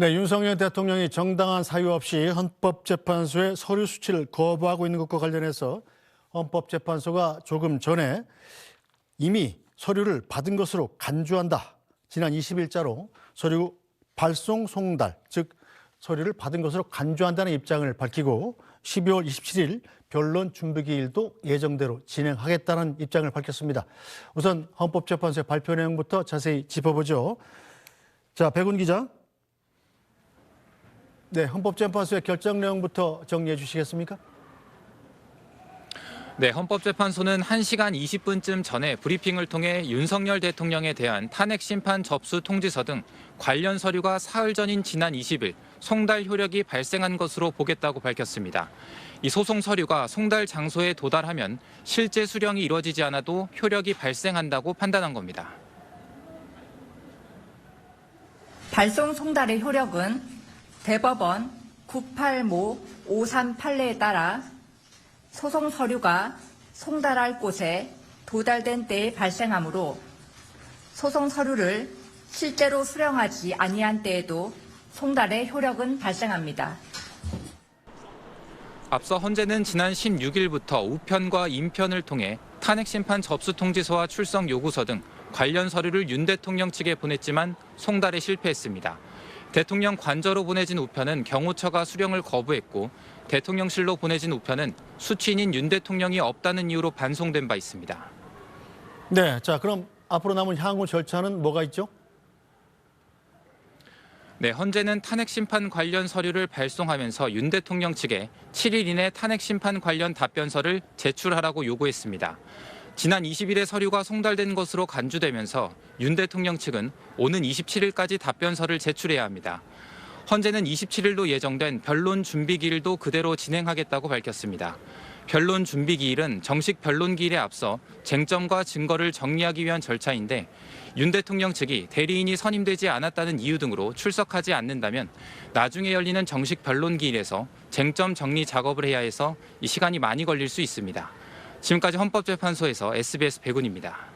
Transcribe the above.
네, 윤석열 대통령이 정당한 사유 없이 헌법재판소의 서류 수치를 거부하고 있는 것과 관련해서 헌법재판소가 조금 전에 이미 서류를 받은 것으로 간주한다. 지난 20일자로 서류 발송 송달, 즉 서류를 받은 것으로 간주한다는 입장을 밝히고 12월 27일 변론 준비기일도 예정대로 진행하겠다는 입장을 밝혔습니다. 우선 헌법재판소의 발표 내용부터 자세히 짚어보죠. 자, 백운 기자. 네, 헌법재판소의 결정 내용부터 정리해 주시겠습니까? 네, 헌법재판소는 1시간 20분쯤 전에 브리핑을 통해 윤석열 대통령에 대한 탄핵 심판 접수 통지서 등 관련 서류가 사흘 전인 지난 20일 송달 효력이 발생한 것으로 보겠다고 밝혔습니다. 이 소송 서류가 송달 장소에 도달하면 실제 수령이 이루어지지 않아도 효력이 발생한다고 판단한 겁니다. 발송 송달의 효력은 대법원 980 53 판례에 따라 소송 서류가 송달할 곳에 도달된 때에 발생하므로 소송 서류를 실제로 수령하지 아니한 때에도 송달의 효력은 발생합니다. 앞서 헌재는 지난 16일부터 우편과 인편을 통해 탄핵심판 접수 통지서와 출석 요구서 등 관련 서류를 윤 대통령 측에 보냈지만 송달에 실패했습니다. 대통령 관저로 보내진 우편은 경호처가 수령을 거부했고 대통령실로 보내진 우편은 수취인인 윤 대통령이 없다는 이유로 반송된 바 있습니다. 네, 자 그럼 앞으로 남은 향후 절차는 뭐가 있죠? 네, 헌재는 탄핵심판 관련 서류를 발송하면서 윤 대통령 측에 7일 이내 탄핵심판 관련 답변서를 제출하라고 요구했습니다. 지난 20일에 서류가 송달된 것으로 간주되면서 윤 대통령 측은 오는 27일까지 답변서를 제출해야 합니다. 헌재는 27일로 예정된 변론 준비기일도 그대로 진행하겠다고 밝혔습니다. 변론 준비기일은 정식 변론기일에 앞서 쟁점과 증거를 정리하기 위한 절차인데 윤 대통령 측이 대리인이 선임되지 않았다는 이유 등으로 출석하지 않는다면 나중에 열리는 정식 변론기일에서 쟁점 정리 작업을 해야 해서 이 시간이 많이 걸릴 수 있습니다. 지금까지 헌법재판소에서 SBS 백운입니다.